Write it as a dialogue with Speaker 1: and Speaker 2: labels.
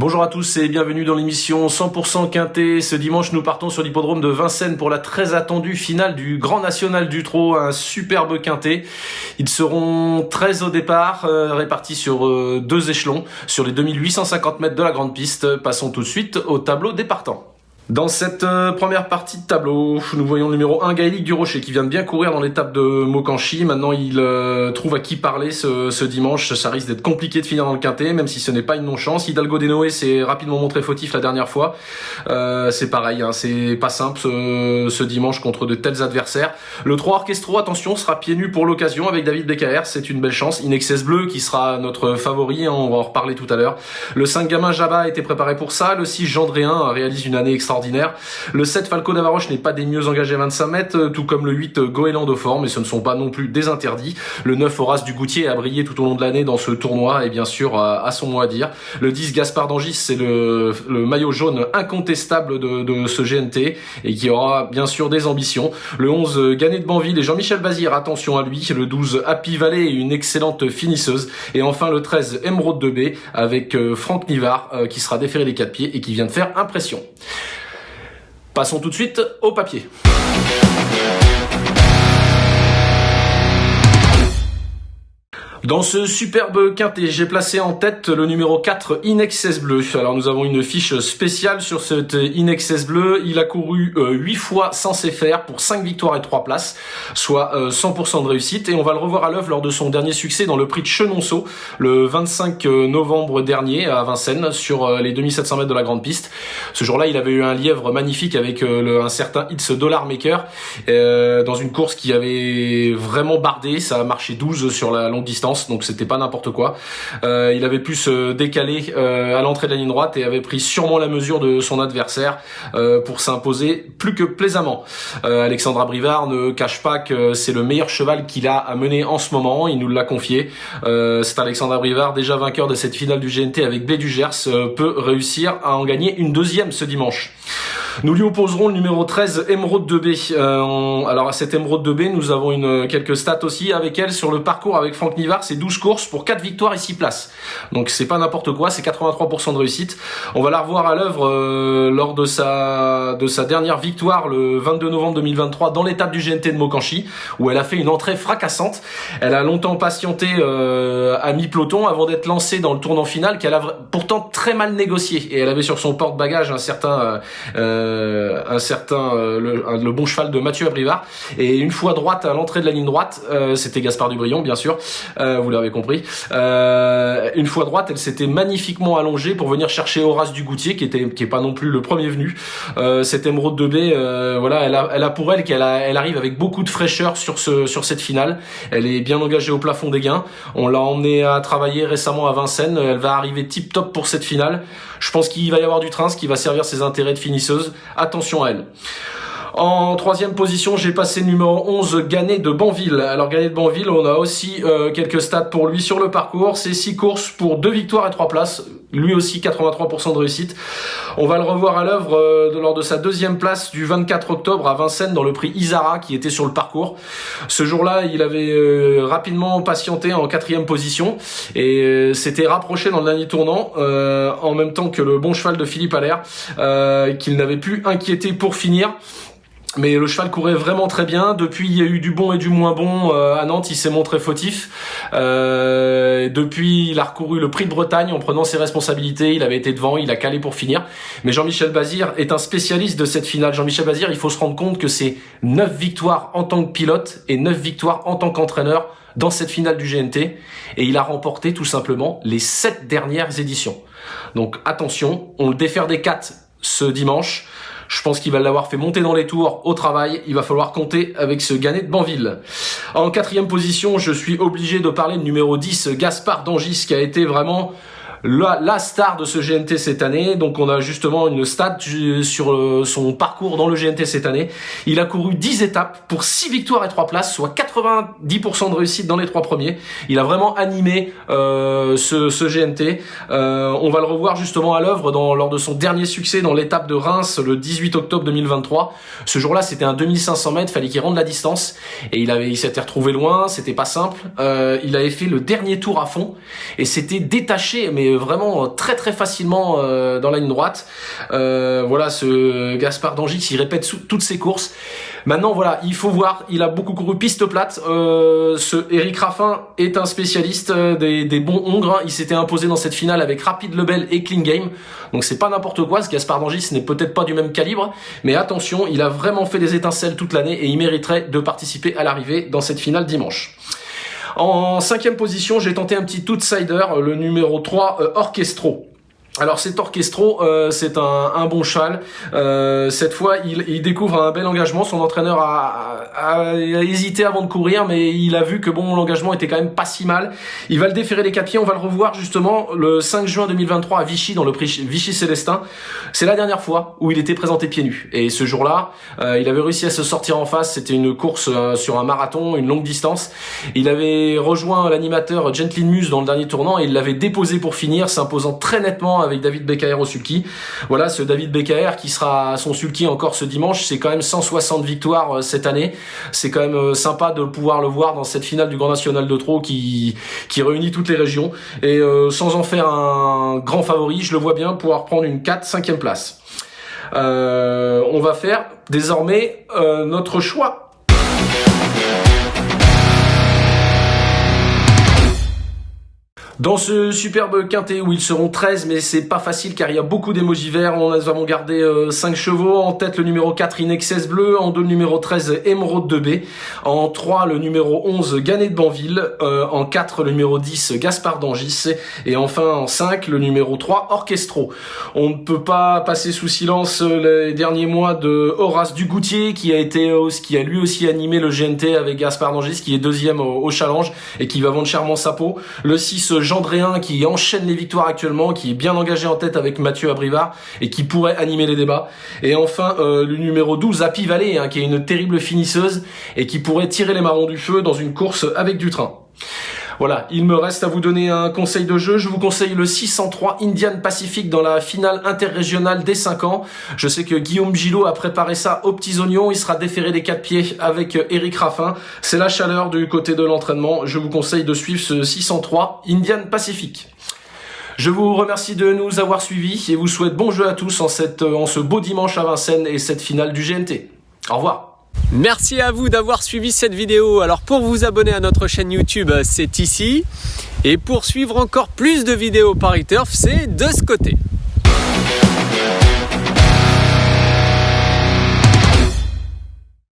Speaker 1: Bonjour à tous et bienvenue dans l'émission 100% Quintet. Ce dimanche, nous partons sur l'hippodrome de Vincennes pour la très attendue finale du Grand National du Trot, un superbe Quintet. Ils seront 13 au départ, répartis sur deux échelons, sur les 2850 mètres de la grande piste. Passons tout de suite au tableau des partants. Dans cette première partie de tableau, nous voyons le numéro 1, Gaëlic du Rocher, qui vient de bien courir dans l'étape de Mokanchi. Maintenant, il trouve à qui parler ce dimanche. Ça risque d'être compliqué de finir dans le Quintet, même si ce n'est pas une non-chance. Hidalgo des Noé s'est rapidement montré fautif la dernière fois. C'est pareil, hein, c'est pas simple ce dimanche contre de tels adversaires. Le 3 Orchestro, attention, sera pieds nus pour l'occasion avec David Becaer. C'est une belle chance. Inexcess Bleu, qui sera notre favori, hein, on va en reparler tout à l'heure. Le 5 Gamin Jabba a été préparé pour ça. Le 6 Gendréen réalise une année extraordinaire. Le 7 Falco d'Avaroche n'est pas des mieux engagés à 25 mètres, tout comme le 8 Goéland de forme, mais ce ne sont pas non plus des interdits. Le 9 Horace du Goutier a brillé tout au long de l'année dans ce tournoi et bien sûr a son mot à dire. Le 10 Gaspard d'Angis, c'est le maillot jaune incontestable de ce GNT et qui aura bien sûr des ambitions. Le 11 Ganet de Banville et Jean-Michel Bazir, attention à lui. Le 12 Happy Valley, une excellente finisseuse. Et enfin le 13 Émeraude de B avec Franck Nivard qui sera déféré des 4 pieds et qui vient de faire impression. Passons tout de suite au papier. Dans ce superbe Quintet, j'ai placé en tête le numéro 4, Inexcess Bleu. Alors nous avons une fiche spéciale sur cet Inexcess Bleu. Il a couru 8 fois sans s'effaire pour 5 victoires et 3 places, soit 100% de réussite. Et on va le revoir à l'œuvre lors de son dernier succès dans le prix de Chenonceau, le 25 novembre dernier à Vincennes, sur les 2700 mètres de la grande piste. Ce jour-là, il avait eu un lièvre magnifique avec un certain It's Dollar Maker, dans une course qui avait vraiment bardé. Ça a marché 12 sur la longue distance. Donc c'était pas n'importe quoi. Il avait pu se décaler à l'entrée de la ligne droite et avait pris sûrement la mesure de son adversaire pour s'imposer plus que plaisamment. Alexandre Abrivard ne cache pas que c'est le meilleur cheval qu'il a à mener en ce moment. Il nous l'a confié. C'est Alexandre Abrivard, déjà vainqueur de cette finale du GNT avec Blé du Gers, peut réussir à en gagner une deuxième ce dimanche. Nous lui opposerons le numéro 13, Émeraude de B. Alors à cette Émeraude de B, nous avons quelques stats aussi avec elle sur le parcours avec Franck Nivard. C'est 12 courses pour 4 victoires et 6 places. Donc c'est pas n'importe quoi, c'est 83% de réussite. On va la revoir à l'œuvre lors de sa dernière victoire le 22 novembre 2023 dans l'étape du GNT de Mokanchi, où elle a fait une entrée fracassante. Elle a longtemps patienté à mi-peloton avant d'être lancée dans le tournant final qu'elle a pourtant très mal négocié. Et elle avait sur son porte-bagages le bon cheval de Mathieu Abrivard, et une fois droite à l'entrée de la ligne droite, c'était Gaspard Dubrion bien sûr, vous l'avez compris, une fois droite elle s'était magnifiquement allongée pour venir chercher Horace du Goutier qui est pas non plus le premier venu. Cette Émeraude de B, voilà, elle a pour elle qu'elle arrive avec beaucoup de fraîcheur sur cette finale. Elle est bien engagée au plafond des gains. On l'a emmenée à travailler récemment à Vincennes. Elle va arriver tip top pour cette finale. Je pense qu'il va y avoir du train, ce qui va servir ses intérêts de finisseuse. Attention à elle. En troisième position, j'ai passé numéro 11, Ganet de Banville. Alors Ganet de Banville, on a aussi quelques stats pour lui sur le parcours. C'est 6 courses pour 2 victoires et 3 places. Lui aussi 83% de réussite. On va le revoir à l'œuvre lors de sa deuxième place du 24 octobre à Vincennes dans le prix Isara qui était sur le parcours. Ce jour-là, il avait rapidement patienté en 4e position et s'était rapproché dans le dernier tournant en même temps que le bon cheval de Philippe Allaire qu'il n'avait pu inquiéter pour finir. Mais le cheval courait vraiment très bien. Depuis, il y a eu du bon et du moins bon. À Nantes, il s'est montré fautif. Depuis, il a recouru le prix de Bretagne en prenant ses responsabilités. Il avait été devant, il a calé pour finir. Mais Jean-Michel Bazir est un spécialiste de cette finale. Jean-Michel Bazir, il faut se rendre compte que c'est 9 victoires en tant que pilote et 9 victoires en tant qu'entraîneur dans cette finale du GNT. Et il a remporté tout simplement les 7 dernières éditions. Donc attention, on le défère des 4 ce dimanche. Je pense qu'il va l'avoir fait monter dans les tours au travail. Il va falloir compter avec ce Ganet de Banville. En 4e position, je suis obligé de parler de numéro 10, Gaspard d'Angis, qui a été vraiment la star de ce GNT cette année. Donc on a justement une stat sur son parcours dans le GNT cette année. Il a couru 10 étapes pour 6 victoires et 3 places, soit 90% de réussite dans les 3 premiers. Il a vraiment animé ce GNT. On va le revoir justement à l'œuvre lors de son dernier succès dans l'étape de Reims le 18 octobre 2023. Ce jour-là, c'était un 2500 mètres, fallait qu'il rende la distance et il s'était retrouvé loin, c'était pas simple. Il avait fait le dernier tour à fond et s'était détaché, mais et vraiment très très facilement dans la ligne droite. Voilà, ce Gaspard d'Angis, il répète toutes ses courses. Maintenant, voilà, il faut voir, il a beaucoup couru piste plate. Ce Eric Raffin est un spécialiste des bons hongres. Il s'était imposé dans cette finale avec Rapid Lebel et Clean Game. Donc c'est pas n'importe quoi, ce Gaspard d'Angis n'est peut-être pas du même calibre, mais attention, il a vraiment fait des étincelles toute l'année et il mériterait de participer à l'arrivée dans cette finale dimanche. En 5e position, j'ai tenté un petit outsider, le numéro 3, Orchestro. Alors cet Orchestro, c'est un bon cheval. Cette fois, il découvre un bel engagement. Son entraîneur a hésité avant de courir, mais il a vu que bon, l'engagement était quand même pas si mal. Il va le déférer les 4 pieds. On va le revoir justement le 5 juin 2023 à Vichy, dans le prix Vichy Célestin. C'est la dernière fois où il était présenté pieds nus. Et ce jour-là, il avait réussi à se sortir en face. C'était une course sur un marathon, une longue distance. Il avait rejoint l'animateur Gentlin Muse dans le dernier tournant et il l'avait déposé pour finir, s'imposant très nettement avec David Beccaer au sulky. Voilà, ce David Beccaer qui sera à son sulky encore ce dimanche. C'est quand même 160 victoires cette année. C'est quand même sympa de pouvoir le voir dans cette finale du Grand National de Trot qui réunit toutes les régions. Et sans en faire un grand favori, je le vois bien pouvoir prendre une 4-5e place. On va faire désormais notre choix. Dans ce superbe quintet où ils seront 13, mais c'est pas facile car il y a beaucoup d'émojis verts. Nous avons gardé 5 chevaux. En tête, le numéro 4, Inexcess Bleu. En 2, le numéro 13, Émeraude de B. En 3, le numéro 11, Ganet de Banville. En 4, le numéro 10, Gaspard d'Angis. Et enfin, en 5, le numéro 3, Orchestro. On ne peut pas passer sous silence les derniers mois de Horace Dugoutier qui a lui aussi animé le GNT avec Gaspard d'Angis, qui est 2e au challenge et qui va vendre chèrement sa peau. Le 6, Gendréen qui enchaîne les victoires actuellement, qui est bien engagé en tête avec Mathieu Abrivard et qui pourrait animer les débats. Et enfin le numéro 12, Happy Valley, qui est une terrible finisseuse et qui pourrait tirer les marrons du feu dans une course avec du train. Voilà, il me reste à vous donner un conseil de jeu. Je vous conseille le 603 Indian Pacific dans la finale interrégionale des 5 ans. Je sais que Guillaume Gillot a préparé ça aux petits oignons. Il sera déféré des 4 pieds avec Eric Raffin. C'est la chaleur du côté de l'entraînement. Je vous conseille de suivre ce 603 Indian Pacific. Je vous remercie de nous avoir suivis et vous souhaite bon jeu à tous en ce beau dimanche à Vincennes et cette finale du GNT. Au revoir.
Speaker 2: Merci à vous d'avoir suivi cette vidéo. Alors pour vous abonner à notre chaîne YouTube, c'est ici. Et pour suivre encore plus de vidéos Paris Turf, c'est de ce côté.